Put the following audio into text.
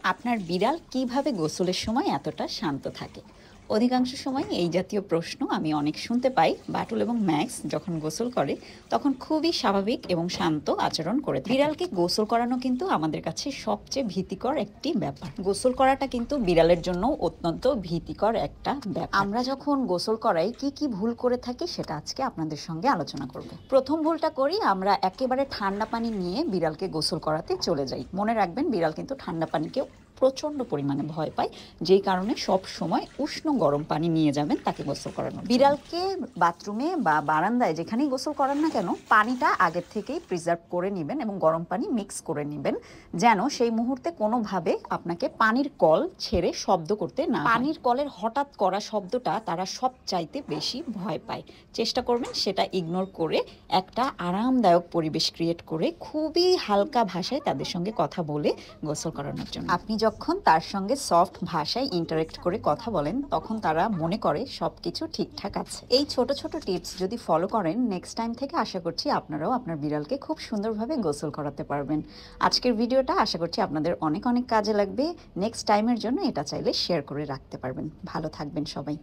আপনার বিড়াল কিভাবে গোসলের সময় এতটা শান্ত থাকে? অধিকাংশ সময় এই জাতীয় প্রশ্ন আমি অনেক শুনতে পাই। বাটুল এবং ম্যাক্স যখন গোসল করে তখন খুবই স্বাভাবিক এবং শান্ত আচরণ করে থাকে। বিড়ালকে গোসল করানো কিন্তু আমাদের কাছে সবচেয়ে ভীতিকর একটি ব্যাপার। গোসল করাটা কিন্তু বিড়ালের জন্য অত্যন্ত ভীতিকর একটা ব্যাপার। আমরা যখন গোসল করাই কি কি ভুল করে থাকি সেটা আজকে আপনাদের সঙ্গে আলোচনা করব। প্রথম ভুলটা করি, আমরা একেবারে ঠান্ডা পানি নিয়ে বিড়ালকে গোসল করাতে চলে যাই। মনে রাখবেন, বিড়াল কিন্তু ঠান্ডা পানিকে প্রচণ্ড পরিমাণে ভয় পায়, যেই কারণে সব সময় উষ্ণ গরম পানি নিয়ে যাবেন তাকে গোসল করানো। বিড়ালকে বাথরুমে বা বারান্দায় যেখানেই গোসল করান না কেন, পানিটা আগের থেকেই প্রিজার্ভ করে নেবেন এবং গরম পানি মিক্স করে নেবেন, যেন সেই মুহূর্তে কোনোভাবে আপনাকে পানির কল ছেড়ে শব্দ করতে না। পানির কলের হঠাৎ করা শব্দটা তারা সব চাইতে বেশি ভয় পায়। চেষ্টা করবেন সেটা ইগনোর করে একটা আরামদায়ক পরিবেশ ক্রিয়েট করে খুবই হালকা ভাষায় তাদের সঙ্গে কথা বলে গোসল করানোর জন্য। আপনি যখন তার সঙ্গে সফট ভাষায় ইন্টারেক্ট করে কথা বলেন তখন তারা মনে করে সব কিছু ঠিকঠাক আছে। এই ছোট ছোট টিপস যদি ফলো করেন, নেক্সট টাইম থেকে আশা করছি আপনারাও আপনার বিড়ালকে খুব সুন্দরভাবে গোসল করাতে পারবেন। আজকের ভিডিওটা আশা করছি আপনাদের অনেক অনেক কাজে লাগবে। নেক্সট টাইমের জন্য এটা চাইলে শেয়ার করে রাখতে পারবেন। ভালো থাকবেন সবাই।